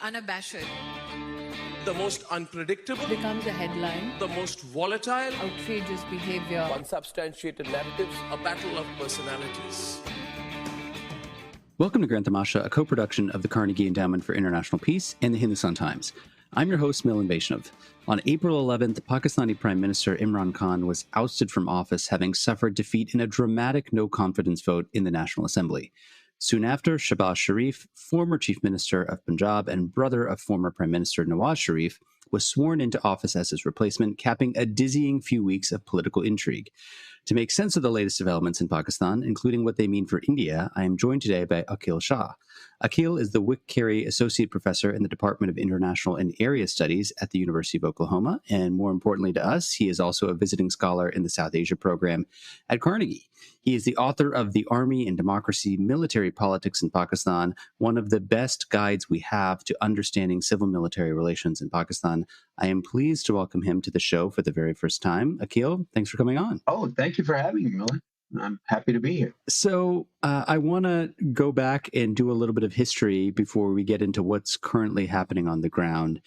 unabashed, the most unpredictable, becomes a headline, the most volatile, outrageous behavior, unsubstantiated narratives, a battle of personalities. Welcome to Grand Tamasha, a co-production of the Carnegie Endowment for International Peace and the Hindustan Times. I'm your host, Milan. On April 11th, Pakistani Prime Minister Imran Khan was ousted from office, having suffered defeat in a dramatic no-confidence vote in the National Assembly. Soon after, Shehbaz Sharif, former Chief Minister of Punjab and brother of former Prime Minister Nawaz Sharif, was sworn into office as his replacement, capping a dizzying few weeks of political intrigue. To make sense of the latest developments in Pakistan, including what they mean for India, I am joined today by Aqil Shah. Aqil is the Wick Cary Associate Professor in the Department of International and Area Studies at the University of Oklahoma, and more importantly to us, he is also a visiting scholar in the South Asia program at Carnegie. He is the author of The Army and Democracy, Military Politics in Pakistan, one of the best guides we have to understanding civil-military relations in Pakistan. I am pleased to welcome him to the show for the very first time. Aqil, thanks for coming on. Oh, thank you for having me, Milan. I'm happy to be here. So I want to go back and do a little bit of history before we get into what's currently happening on the ground.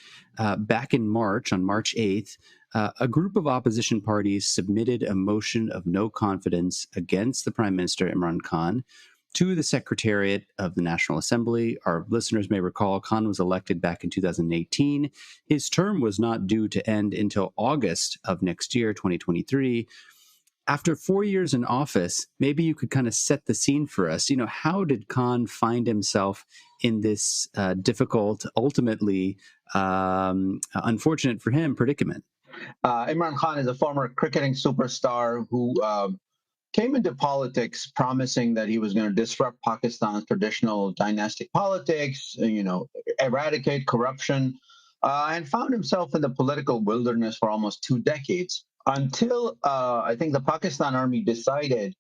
Back in March, on March 8th, a group of opposition parties submitted a motion of no confidence against the Prime Minister, Imran Khan, to the Secretariat of the National Assembly. Our listeners may recall Khan was elected back in 2018. His term was not due to end until August of next year, 2023. After 4 years in office, maybe you could kind of set the scene for us. You know, how did Khan find himself in this difficult, ultimately unfortunate for him, predicament? Imran Khan is a former cricketing superstar who came into politics promising that he was going to disrupt Pakistan's traditional dynastic politics, eradicate corruption, and found himself in the political wilderness for almost 2 decades until I think the Pakistan army decided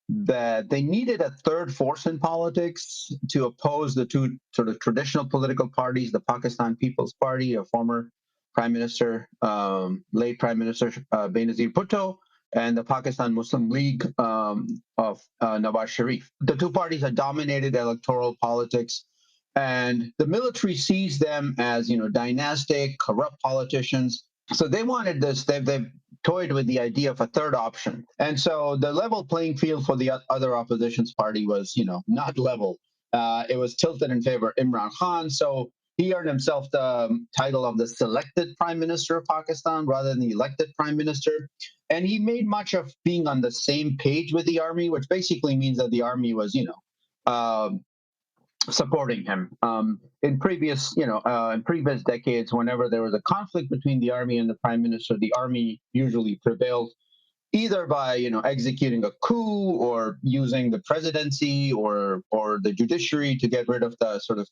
that they needed a third force in politics to oppose the two sort of traditional political parties, the Pakistan People's Party, a former Prime Minister, late Prime Minister Benazir Bhutto, and the Pakistan Muslim League of Nawaz Sharif. The two parties had dominated electoral politics, and the military sees them as, dynastic, corrupt politicians. So they wanted this. They've toyed with the idea of a third option, and so the level playing field for the other opposition's party was, not level. It was tilted in favor of Imran Khan. So he earned himself the title of the selected Prime Minister of Pakistan rather than the elected Prime Minister. And he made much of being on the same page with the army, which basically means that the army was, supporting him. In previous decades, whenever there was a conflict between the army and the prime minister, the army usually prevailed, either by executing a coup or using the presidency or the judiciary to get rid of the sort of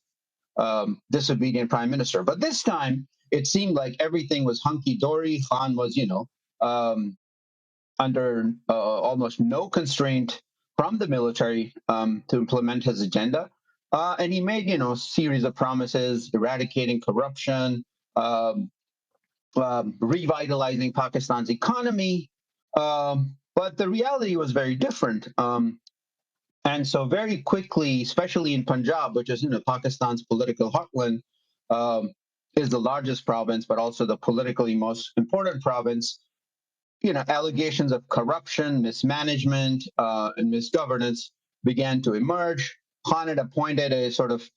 disobedient prime minister. But this time, it seemed like everything was hunky dory. Khan was, under almost no constraint from the military to implement his agenda. And he made, a series of promises, eradicating corruption, revitalizing Pakistan's economy. But the reality was very different. And so very quickly, especially in Punjab, which is, Pakistan's political heartland, is the largest province, but also the politically most important province, allegations of corruption, mismanagement, and misgovernance began to emerge. Khan had appointed a sort of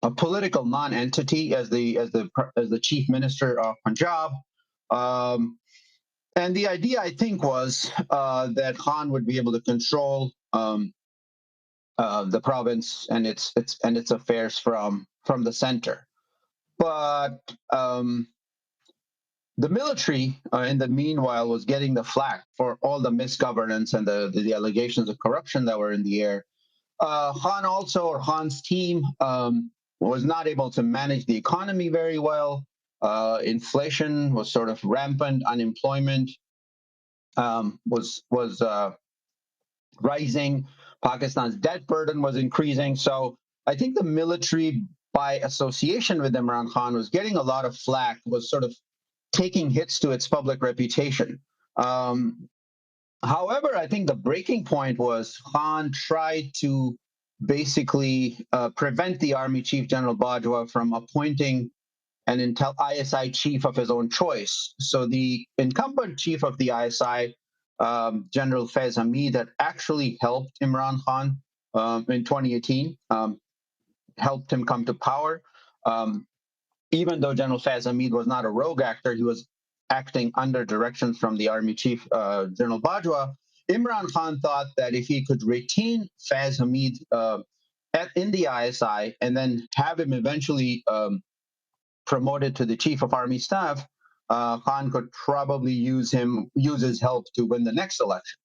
a political non-entity as the chief minister of Punjab, and the idea, I think, was that Khan would be able to control the province and its affairs from the center. But the military, in the meanwhile, was getting the flack for all the misgovernance and the allegations of corruption that were in the air. Khan's team was not able to manage the economy very well. Inflation was sort of rampant. Unemployment was rising. Pakistan's debt burden was increasing. So I think the military, by association with Imran Khan, was getting a lot of flack, was sort of taking hits to its public reputation. However, I think the breaking point was Khan tried to basically prevent the Army Chief General Bajwa from appointing an ISI chief of his own choice. So the incumbent chief of the ISI, General Faiz Hamid, had actually helped Imran Khan in 2018, helped him come to power. Even though General Faiz Hamid was not a rogue actor, he was acting under directions from the Army Chief, General Bajwa. Imran Khan thought that if he could retain Faiz Hamid in the ISI and then have him eventually promoted to the Chief of Army Staff, Khan could probably use his help to win the next election.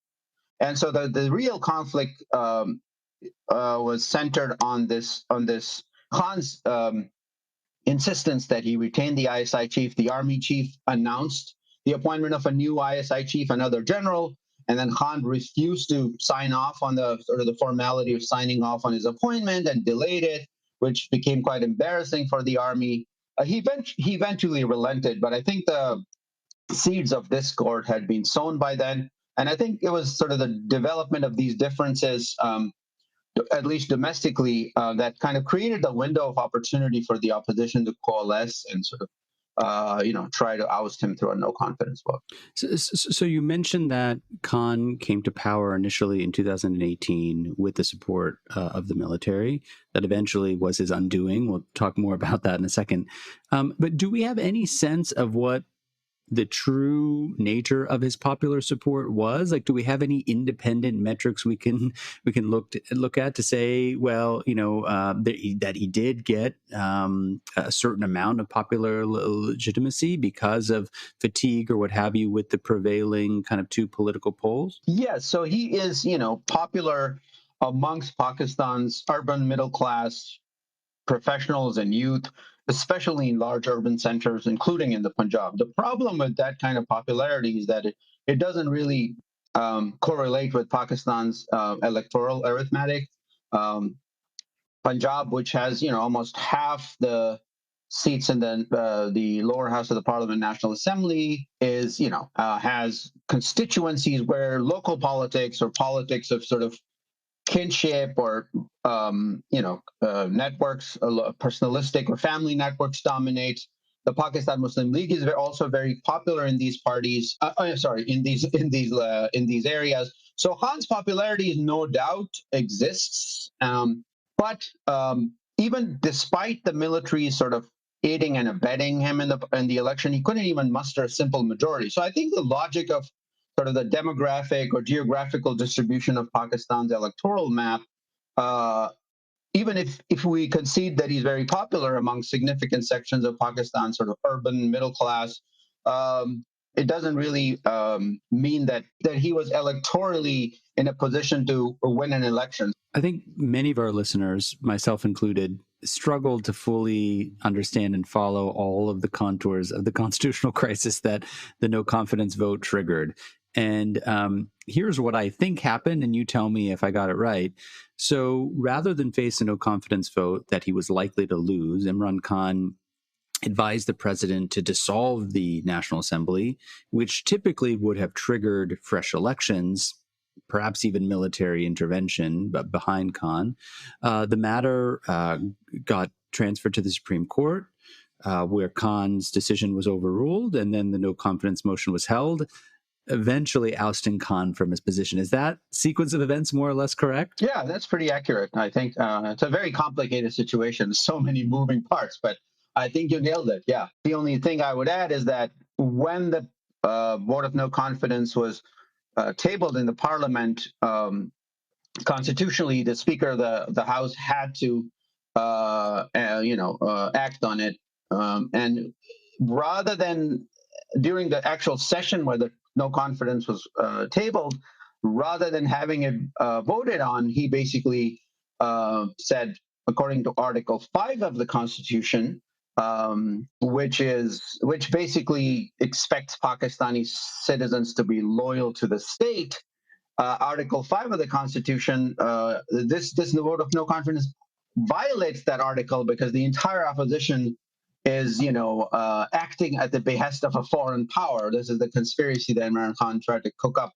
And so the real conflict was centered on this Khan's insistence that he retain the ISI chief. The army chief announced the appointment of a new ISI chief, another general, and then Khan refused to sign off on the sort of the formality of signing off on his appointment and delayed it, which became quite embarrassing for the army. He eventually relented, but I think the seeds of discord had been sown by then. And I think it was sort of the development of these differences, at least domestically, that kind of created the window of opportunity for the opposition to coalesce and sort of, try to oust him through a no confidence vote. So you mentioned that Khan came to power initially in 2018 with the support of the military. That eventually was his undoing. We'll talk more about that in a second. But do we have any sense of what the true nature of his popular support was? Like, do we have any independent metrics we can look at to say, well, that he did get a certain amount of popular legitimacy because of fatigue or what have you with the prevailing kind of two political poles? Yes, so he is, popular amongst Pakistan's urban middle class professionals and youth, especially in large urban centers, including in the Punjab. The problem with that kind of popularity is that it doesn't really correlate with Pakistan's electoral arithmetic. Punjab, which has almost half the seats in the lower house of the Parliament National Assembly, is has constituencies where local politics or politics of sort of kinship or networks, personalistic or family networks dominate. The Pakistan Muslim League is also very popular in these parties. In these areas. So Khan's popularity, no doubt, exists, but even despite the military sort of aiding and abetting him in the election, he couldn't even muster a simple majority. So I think the logic of sort of the demographic or geographical distribution of Pakistan's electoral map, even if we concede that he's very popular among significant sections of Pakistan's sort of urban middle class, it doesn't really mean that he was electorally in a position to win an election. I think many of our listeners, myself included, struggled to fully understand and follow all of the contours of the constitutional crisis that the no confidence vote triggered. And here's what I think happened, and you tell me if I got it right. So rather than face a no confidence vote that he was likely to lose, Imran Khan advised the president to dissolve the National Assembly, which typically would have triggered fresh elections, perhaps even military intervention, but behind Khan. The matter got transferred to the Supreme Court, where Khan's decision was overruled, and then the no confidence motion was held, eventually ousting Khan from his position. Is that sequence of events more or less correct? Yeah, that's pretty accurate. I think it's a very complicated situation, so many moving parts, but I think you nailed it. Yeah. The only thing I would add is that when the vote of no confidence was tabled in the parliament, constitutionally, the Speaker of the House had to, act on it. And rather than during the actual session where the no confidence was tabled, rather than having it voted on, he basically said, according to Article 5 of the Constitution, which basically expects Pakistani citizens to be loyal to the state. Article 5 of the Constitution, this vote of no confidence violates that article because the entire opposition is, acting at the behest of a foreign power. This is the conspiracy that Imran Khan tried to cook up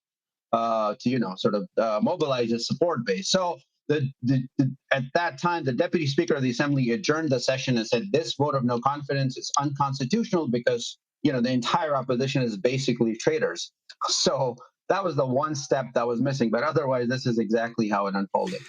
to, mobilize his support base. So at that time, the deputy speaker of the assembly adjourned the session and said, this vote of no confidence is unconstitutional because, the entire opposition is basically traitors. So that was the one step that was missing. But otherwise, this is exactly how it unfolded.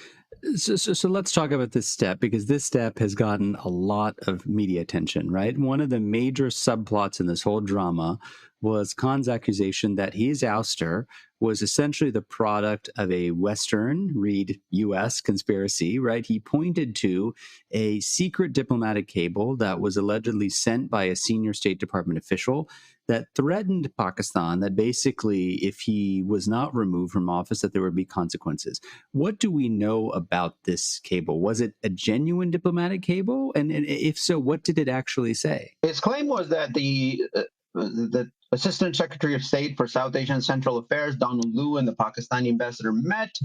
So let's talk about this step, because this step has gotten a lot of media attention, right? One of the major subplots in this whole drama was Khan's accusation that his ouster was essentially the product of a Western, read U.S. conspiracy, right? He pointed to a secret diplomatic cable that was allegedly sent by a senior State Department official that threatened Pakistan, that basically if he was not removed from office, that there would be consequences. What do we know about this cable? Was it a genuine diplomatic cable? And if so, what did it actually say? His claim was that the Assistant Secretary of State for South Asia and Central Affairs, Donald Lu, and the Pakistani ambassador met.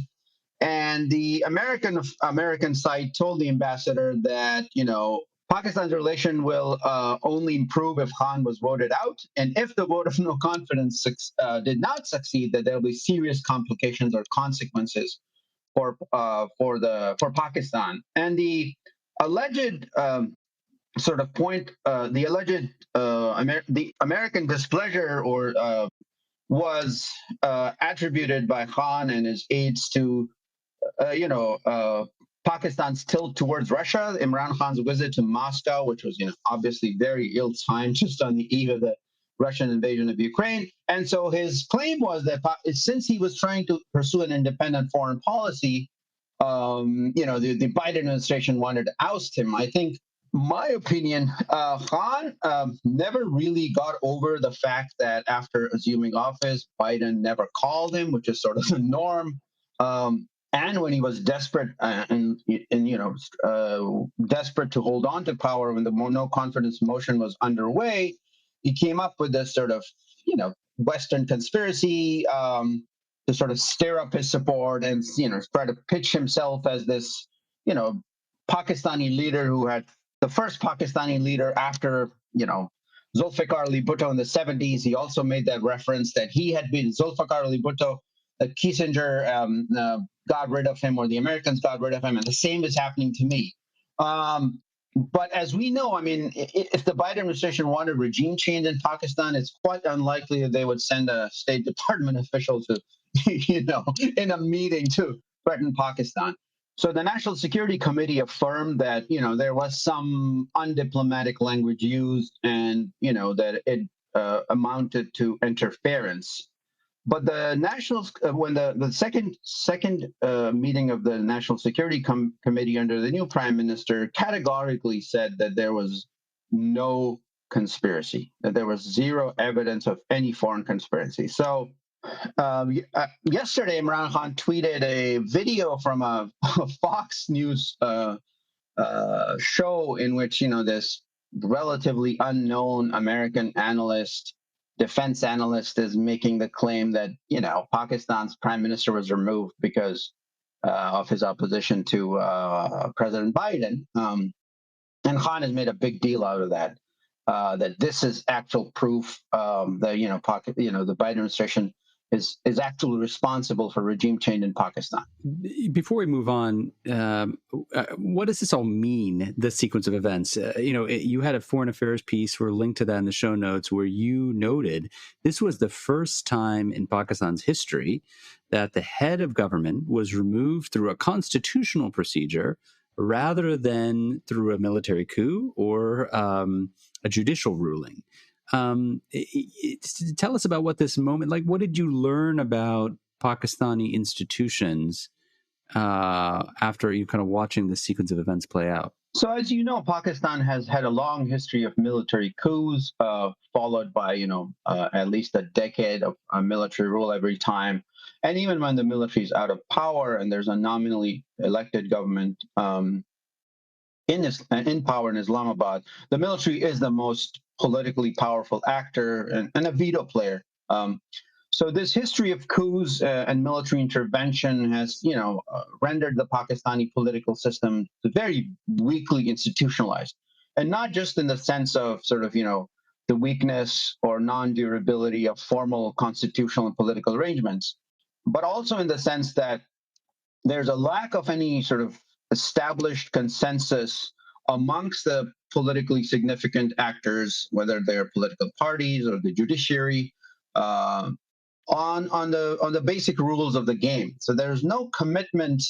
And the American side told the ambassador that, Pakistan's relation will only improve if Khan was voted out. And if the vote of no confidence did not succeed, that there will be serious complications or consequences for Pakistan. And the alleged sort of point, the alleged the American displeasure was attributed by Khan and his aides to Pakistan's tilt towards Russia, Imran Khan's visit to Moscow, which was, obviously very ill-timed, just on the eve of the Russian invasion of Ukraine. And so his claim was that since he was trying to pursue an independent foreign policy, the Biden administration wanted to oust him. I think, my opinion, Khan never really got over the fact that after assuming office, Biden never called him, which is sort of the norm. And when he was desperate desperate to hold on to power, when the no confidence motion was underway, he came up with this sort of, Western conspiracy to sort of stir up his support and, try to pitch himself as this, Pakistani leader who had the first Pakistani leader after, Zulfikar Ali Bhutto in the 70s. He also made that reference that he had been Zulfikar Ali Bhutto. Kissinger got rid of him, or the Americans got rid of him, and the same is happening to me. But as we know, if the Biden administration wanted regime change in Pakistan, it's quite unlikely that they would send a State Department official to, in a meeting to threaten Pakistan. So the National Security Committee affirmed that, there was some undiplomatic language used, and, that it amounted to interference. But the when the second meeting of the National Security Committee under the new prime minister categorically said that there was no conspiracy, that there was zero evidence of any foreign conspiracy. So yesterday, Imran Khan tweeted a video from a Fox News show in which, this relatively unknown American analyst, defense analyst, is making the claim that, Pakistan's prime minister was removed because of his opposition to President Biden. And Khan has made a big deal out of that, that this is actual proof that, the Biden administration is actually responsible for regime change in Pakistan. Before we move on, what does this all mean, this sequence of events? You had a foreign affairs piece, we're linked to that in the show notes, where you noted this was the first time in Pakistan's history that the head of government was removed through a constitutional procedure rather than through a military coup or a judicial ruling. Tell us about what this moment, like, what did you learn about Pakistani institutions after you kind of watching this sequence of events play out? So, as you know, Pakistan has had a long history of military coups, followed by, at least a decade of military rule every time. And even when the military is out of power and there's a nominally elected government in power in Islamabad, the military is the most politically powerful actor and a veto player. So this history of coups and military intervention has, rendered the Pakistani political system very weakly institutionalized, and not just in the sense of sort of, the weakness or non-durability of formal constitutional and political arrangements, but also in the sense that there's a lack of any sort of established consensus amongst the politically significant actors, whether they're political parties or the judiciary, uh, on the basic rules of the game. So there's no commitment.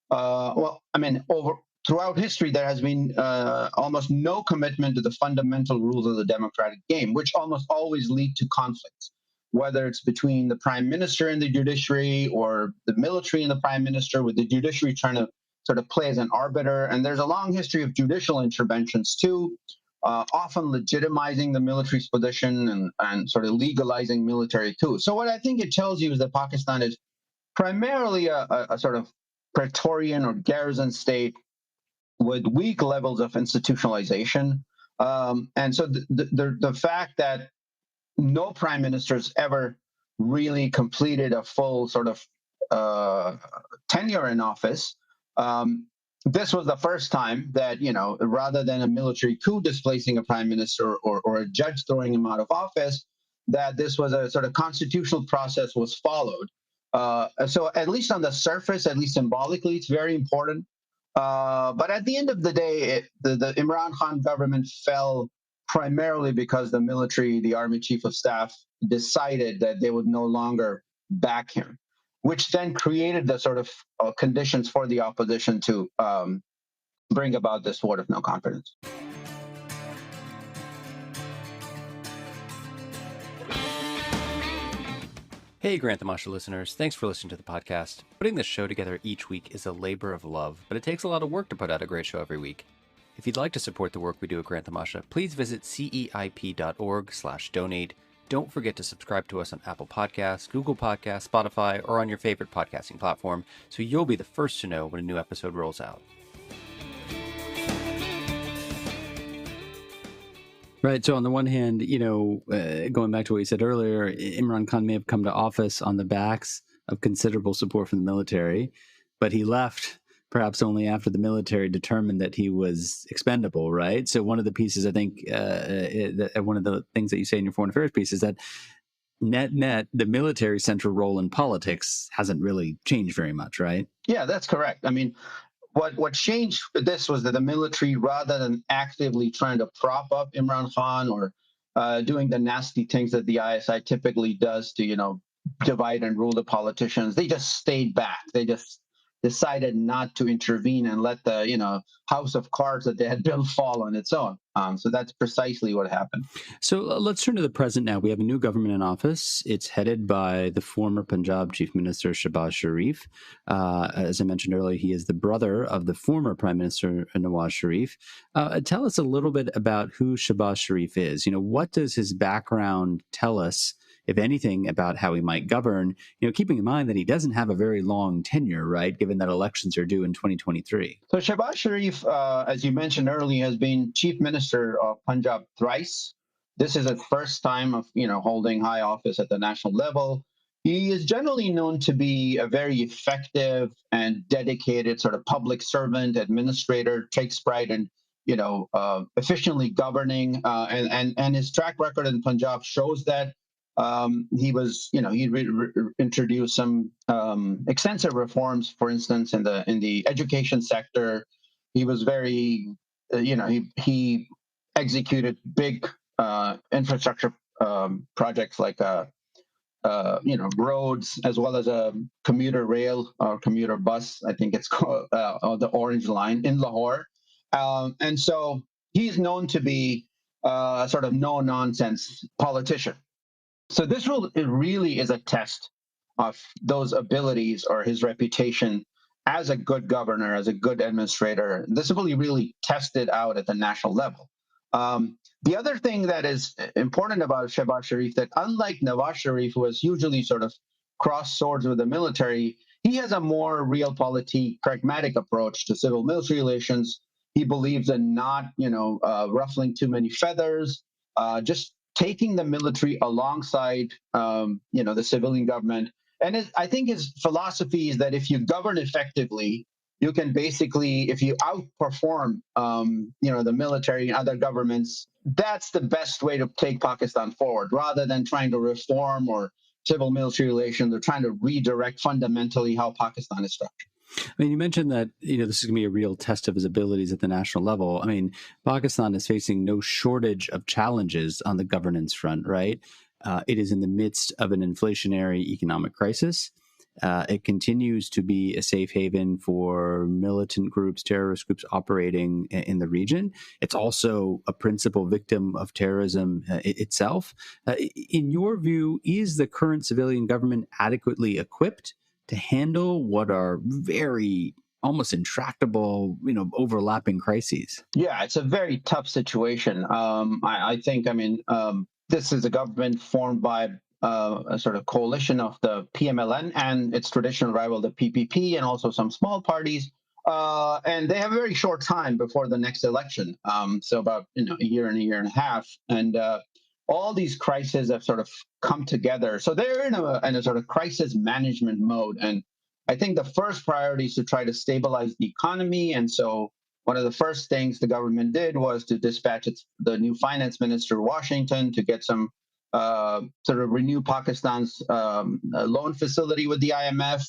Well, I mean, over throughout history, there has been almost no commitment to the fundamental rules of the democratic game, which almost always lead to conflicts, whether it's between the prime minister and the judiciary, or the military and the prime minister, with the judiciary trying to sort of play as an arbiter. And there's a long history of judicial interventions too, often legitimizing the military's position and sort of legalizing military too. So what I think it tells you is that Pakistan is primarily a sort of Praetorian or garrison state with weak levels of institutionalization. And so the fact that no prime ministers ever really completed a full sort of tenure in office. This was the first time that, rather than a military coup displacing a prime minister or a judge throwing him out of office, that this was a sort of constitutional process was followed. So at least on the surface, at least symbolically, it's very important. But at the end of the day, the Imran Khan government fell primarily because the military, the army chief of staff, decided that they would no longer back him, which then created the sort of conditions for the opposition to bring about this vote of no confidence. Hey, Grant Tamasha listeners, thanks for listening to the podcast. Putting this show together each week is a labor of love, but it takes a lot of work to put out a great show every week. If you'd like to support the work we do at Grant Tamasha, please visit ceip.org/donate. Don't forget to subscribe to us on Apple Podcasts, Google Podcasts, Spotify, or on your favorite podcasting platform, so you'll be the first to know when a new episode rolls out. Right. So on the one hand, going back to what you said earlier, Imran Khan may have come to office on the backs of considerable support from the military, but he left perhaps only after the military determined that he was expendable, right? So one of the pieces, I think, one of the things that you say in your foreign affairs piece is that net, the military central role in politics hasn't really changed very much, right? Yeah, that's correct. I mean, what changed with this was that the military, rather than actively trying to prop up Imran Khan or doing the nasty things that the ISI typically does to, divide and rule the politicians, they just stayed back. They just decided not to intervene and let the, house of cards that they had built fall on its own. So that's precisely what happened. So let's turn to the present now. We have a new government in office. It's headed by the former Punjab Chief Minister Shehbaz Sharif. As I mentioned earlier, he is the brother of the former Prime Minister Nawaz Sharif. Tell us a little bit about who Shehbaz Sharif is. What does his background tell us, if anything, about how he might govern, keeping in mind that he doesn't have a very long tenure, right, given that elections are due in 2023. So Shehbaz Sharif, as you mentioned earlier, has been chief minister of Punjab thrice. This is his first time of, holding high office at the national level. He is generally known to be a very effective and dedicated sort of public servant, administrator, takes pride in, efficiently governing, and his track record in Punjab shows that. He was, he introduced some extensive reforms, for instance, in the education sector. He was very, he executed big infrastructure projects like, roads, as well as a commuter rail or commuter bus, I think it's called, the Orange Line in Lahore. And so he's known to be a sort of no-nonsense politician. So this really is a test of those abilities or his reputation as a good governor, as a good administrator. This will be really tested out at the national level. The other thing that is important about Shehbaz Sharif, that unlike Nawaz Sharif, who was usually sort of cross swords with the military, he has a more realpolitik, pragmatic approach to civil-military relations. He believes in not, ruffling too many feathers, just taking the military alongside, the civilian government. And I think his philosophy is that if you govern effectively, you can basically, if you outperform, the military and other governments, that's the best way to take Pakistan forward, rather than trying to reform or civil military relations or trying to redirect fundamentally how Pakistan is structured. I mean, you mentioned that, this is going to be a real test of his abilities at the national level. I mean, Pakistan is facing no shortage of challenges on the governance front, right? It is in the midst of an inflationary economic crisis. It continues to be a safe haven for militant groups, terrorist groups operating in the region. It's also a principal victim of terrorism itself. In your view, is the current civilian government adequately equipped to handle what are very almost intractable, overlapping crises? Yeah, it's a very tough situation. I think, this is a government formed by a sort of coalition of the PMLN and its traditional rival, the PPP, and also some small parties. And they have a very short time before the next election. So about a year and a half. And all these crises have sort of come together. So they're in a sort of crisis management mode. And I think the first priority is to try to stabilize the economy. And so one of the first things the government did was to dispatch the new finance minister to Washington to get some sort of renew Pakistan's loan facility with the IMF.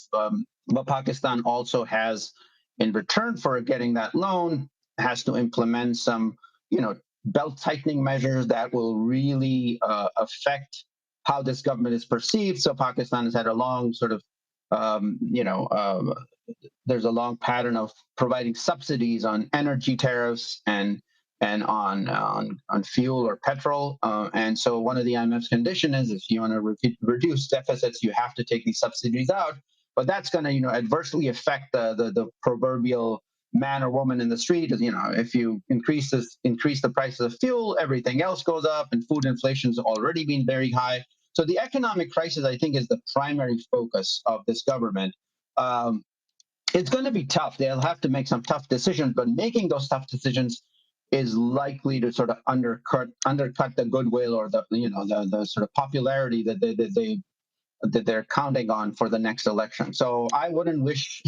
But Pakistan also has, in return for getting that loan, has to implement some, belt tightening measures that will really affect how this government is perceived. So Pakistan has had a long sort of, there's a long pattern of providing subsidies on energy tariffs and on fuel or petrol. And so one of the IMF's condition is if you want to reduce deficits, you have to take these subsidies out. But that's going to, adversely affect the proverbial man or woman in the street. If you increase the prices of fuel, everything else goes up, and food inflation's already been very high. So the economic crisis, I think, is the primary focus of this government. It's going to be tough. They'll have to make some tough decisions, but making those tough decisions is likely to sort of undercut the goodwill or the sort of popularity that they're counting on for the next election. So I wouldn't wish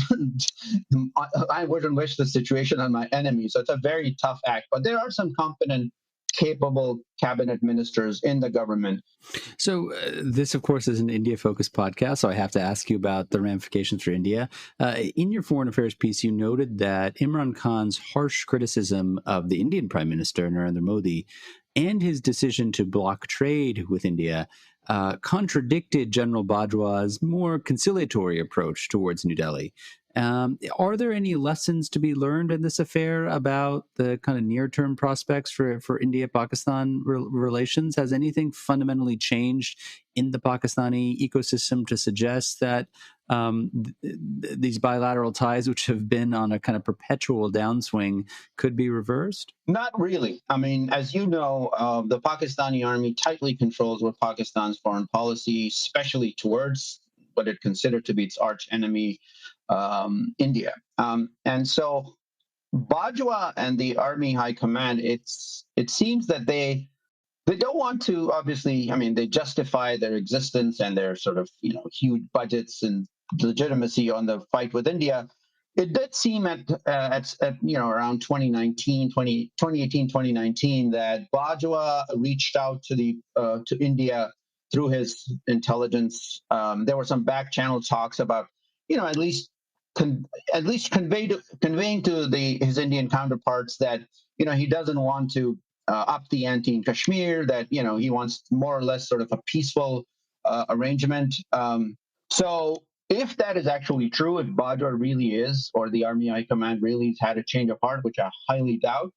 the situation on my enemy. So it's a very tough act. But there are some competent, capable cabinet ministers in the government. So this, of course, is an India-focused podcast, so I have to ask you about the ramifications for India. In your foreign affairs piece, you noted that Imran Khan's harsh criticism of the Indian Prime Minister, Narendra Modi, and his decision to block trade with India contradicted General Bajwa's more conciliatory approach towards New Delhi. Are there any lessons to be learned in this affair about the kind of near-term prospects for India-Pakistan relations? Has anything fundamentally changed in the Pakistani ecosystem to suggest that these bilateral ties, which have been on a kind of perpetual downswing, could be reversed? Not really. I mean, as you know, the Pakistani army tightly controls what Pakistan's foreign policy, especially towards what it considered to be its arch enemy, India. And so Bajwa and the army high command, it seems that they don't want to, obviously, I mean, they justify their existence and their sort of, huge budgets and legitimacy on the fight with India. It did seem at around 2018, 2019, that Bajwa reached out to India through his intelligence. There were some back channel talks about, at least conveying to his Indian counterparts that he doesn't want to up the ante in Kashmir, that he wants more or less sort of a peaceful arrangement. So if that is actually true, if Bajwa really is, or the Army High Command really has had a change of heart, which I highly doubt,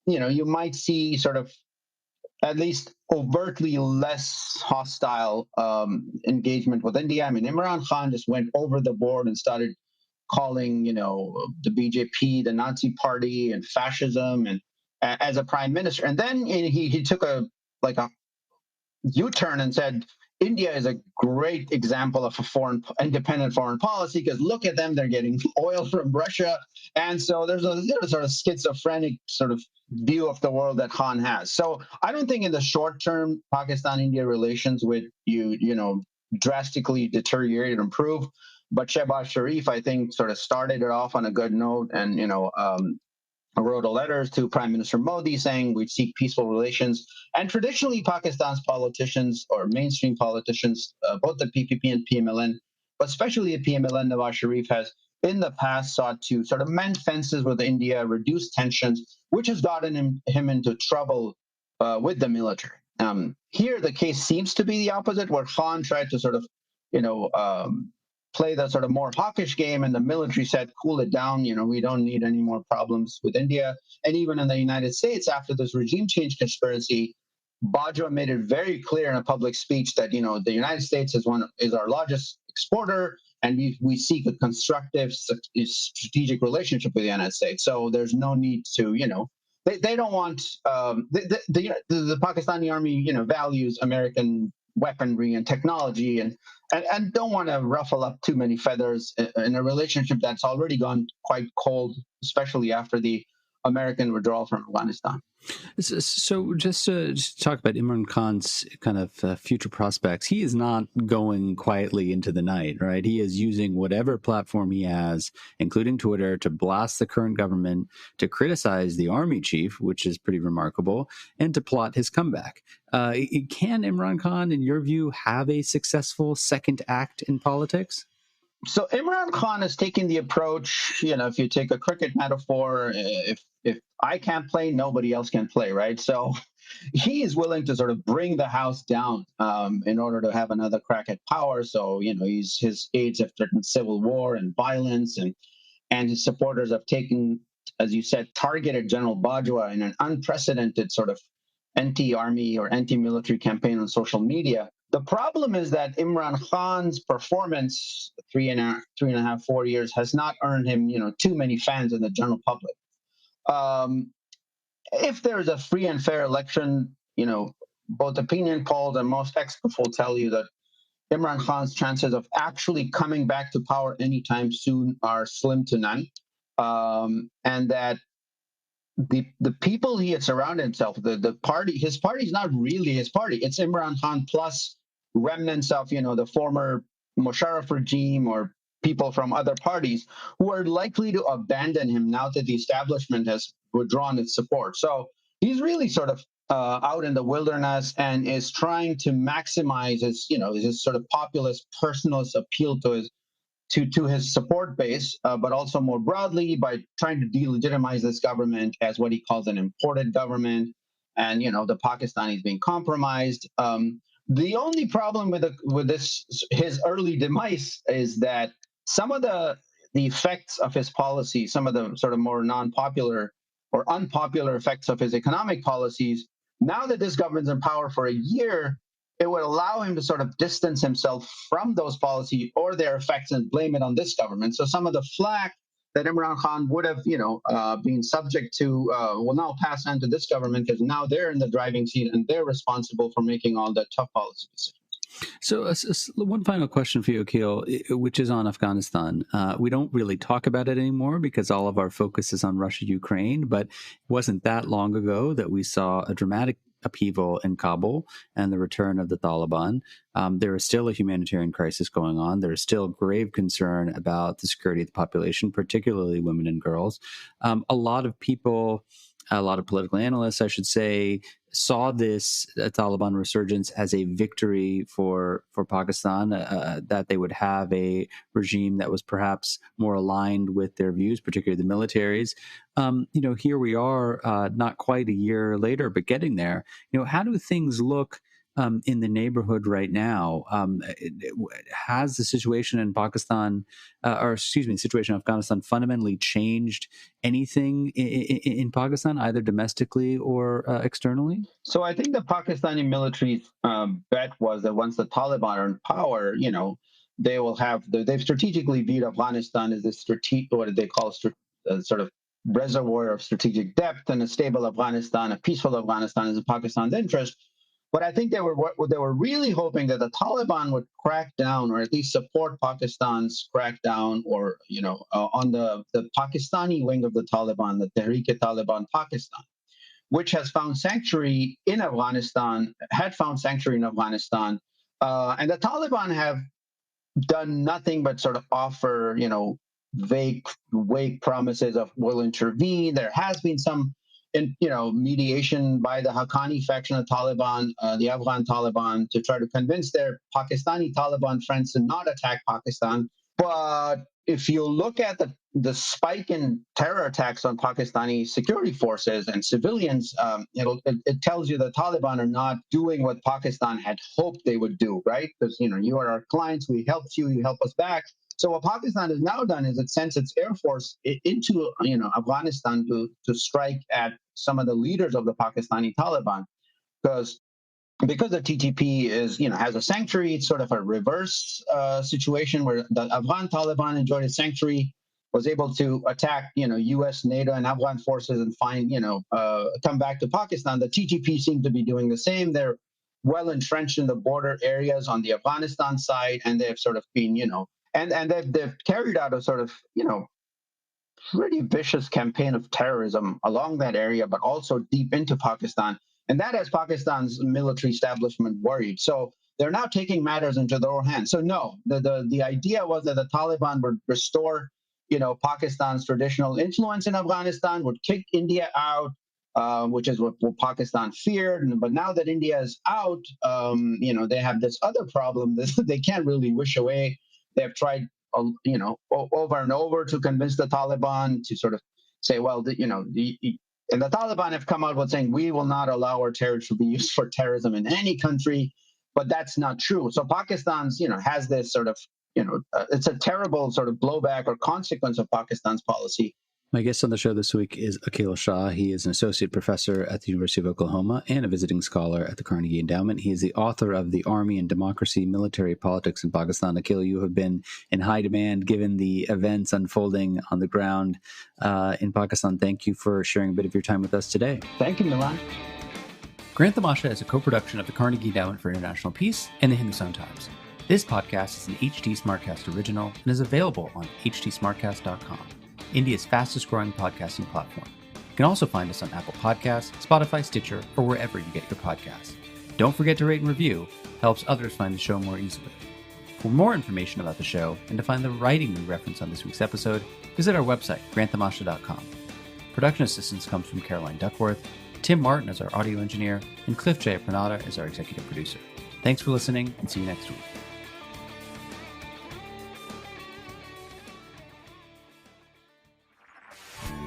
you might see sort of at least overtly less hostile engagement with India. I mean, Imran Khan just went over the board and started calling, the BJP, the Nazi party, and fascism, and as a prime minister. And then he took a U-turn and said, India is a great example of a independent foreign policy because look at them, they're getting oil from Russia. And so there's a sort of schizophrenic sort of view of the world that Khan has. So I don't think in the short term, Pakistan-India relations would drastically deteriorate or improve. But Shehbaz Sharif, I think, sort of started it off on a good note and, wrote a letter to Prime Minister Modi saying we seek peaceful relations. And traditionally, Pakistan's politicians or mainstream politicians, both the PPP and PMLN, especially the PMLN Nawaz Sharif has in the past sought to sort of mend fences with India, reduce tensions, which has gotten him into trouble with the military. Here, the case seems to be the opposite, where Khan tried to sort of, you know, play the sort of more hawkish game, and the military said, "Cool it down. You know, we don't need any more problems with India." And even in the United States, after this regime change conspiracy, Bajwa made it very clear in a public speech that the United States is our largest exporter, and we seek a constructive strategic relationship with the United States. So there's no need to they don't want the Pakistani army values American weaponry and technology and don't want to ruffle up too many feathers in a relationship that's already gone quite cold, especially after the American withdrawal from Afghanistan. So just to talk about Imran Khan's kind of future prospects, he is not going quietly into the night, right? He is using whatever platform he has, including Twitter, to blast the current government, to criticize the army chief, which is pretty remarkable, and to plot his comeback. Can Imran Khan, in your view, have a successful second act in politics? So Imran Khan is taking the approach, if you take a cricket metaphor, if I can't play, nobody else can play, right? So he is willing to sort of bring the house down in order to have another crack at power. So, his aides have threatened civil war and violence, and his supporters have taken, as you said, targeted General Bajwa in an unprecedented sort of anti-army or anti-military campaign on social media. The problem is that Imran Khan's performance, three and a half, 4 years, has not earned him, too many fans in the general public. If there is a free and fair election, both opinion polls and most experts will tell you that Imran Khan's chances of actually coming back to power anytime soon are slim to none, and that the people he had surrounded himself, his party is not really his party. It's Imran Khan plus remnants of, the former Musharraf regime or people from other parties who are likely to abandon him now that the establishment has withdrawn its support. So he's really sort of out in the wilderness and is trying to maximize his sort of populist, personalist appeal to his support base, but also more broadly by trying to delegitimize this government as what he calls an imported government, and the Pakistanis being compromised. The only problem with this his early demise is that some of the effects of his policy, some of the sort of more non-popular or unpopular effects of his economic policies, now that this government's in power for a year, it would allow him to sort of distance himself from those policies or their effects and blame it on this government. So some of the flack that Imran Khan would have, been subject to will now pass on to this government because now they're in the driving seat and they're responsible for making all the tough policy decisions. So one final question for you, Aqil, which is on Afghanistan. We don't really talk about it anymore because all of our focus is on Russia, Ukraine, but it wasn't that long ago that we saw a dramatic upheaval in Kabul and the return of the Taliban. There is still a humanitarian crisis going on. There is still grave concern about the security of the population, particularly women and girls. A lot of people, a lot of political analysts, I should say, saw this Taliban resurgence as a victory for Pakistan, that they would have a regime that was perhaps more aligned with their views, particularly the military's. Here we are, not quite a year later, but getting there. How do things look in the neighborhood right now? Has the situation in Pakistan, the situation in Afghanistan fundamentally changed anything in Pakistan, either domestically or externally? So I think the Pakistani military's bet was that once the Taliban are in power, they will have, they've strategically viewed Afghanistan as this what they call sort of reservoir of strategic depth, and a stable Afghanistan, a peaceful Afghanistan is in Pakistan's interest. But I think they were really hoping that the Taliban would crack down, or at least support Pakistan's crackdown, or on the Pakistani wing of the Taliban, the Tehrik-e-Taliban Pakistan, which has found sanctuary in Afghanistan, and the Taliban have done nothing but sort of offer, vague promises of we'll intervene. There has been some mediation by the Haqqani faction of Taliban, the Afghan Taliban, to try to convince their Pakistani Taliban friends to not attack Pakistan. But if you look at the spike in terror attacks on Pakistani security forces and civilians, it tells you the Taliban are not doing what Pakistan had hoped they would do, right? Because, you are our clients, we helped you, you help us back. So what Pakistan has now done is it sends its air force into Afghanistan to strike at some of the leaders of the Pakistani Taliban, because the TTP has a sanctuary. It's sort of a reverse situation where the Afghan Taliban enjoyed a sanctuary, was able to attack U.S., NATO, and Afghan forces and come back to Pakistan. The TTP seem to be doing the same. They're well entrenched in the border areas on the Afghanistan side, and they've sort of been and they've carried out a sort of pretty vicious campaign of terrorism along that area, but also deep into Pakistan. And that has Pakistan's military establishment worried. So they're now taking matters into their own hands. So no, the idea was that the Taliban would restore, Pakistan's traditional influence in Afghanistan, would kick India out, which is what Pakistan feared. But now that India is out, they have this other problem that they can't really wish away. They've tried, over and over to convince the Taliban to sort of say, well, and the Taliban have come out with saying, we will not allow our territory to be used for terrorism in any country, but that's not true. So Pakistan's, has this sort of, it's a terrible sort of blowback or consequence of Pakistan's policy. My guest on the show this week is Aqil Shah. He is an associate professor at the University of Oklahoma and a visiting scholar at the Carnegie Endowment. He is the author of The Army and Democracy, Military Politics in Pakistan. Aqil, you have been in high demand given the events unfolding on the ground in Pakistan. Thank you for sharing a bit of your time with us today. Thank you, Milan. Grant Tamasha is a co-production of the Carnegie Endowment for International Peace and the Hindustan Times. This podcast is an HT Smartcast original and is available on htsmartcast.com. India's fastest growing podcasting platform. You can also find us on Apple Podcasts, Spotify, Stitcher, or wherever you get your podcasts. Don't forget to rate and review. Helps others find the show more easily. For more information about the show and to find the writing we reference on this week's episode, visit our website, granttamasha.com. Production assistance comes from Caroline Duckworth, Tim Martin is our audio engineer, and Cliff J. Pranada is our executive producer. Thanks for listening, and see you next week.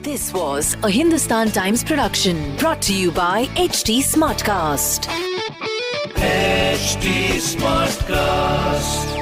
This was a Hindustan Times production brought to you by HT Smartcast. HT Smartcast.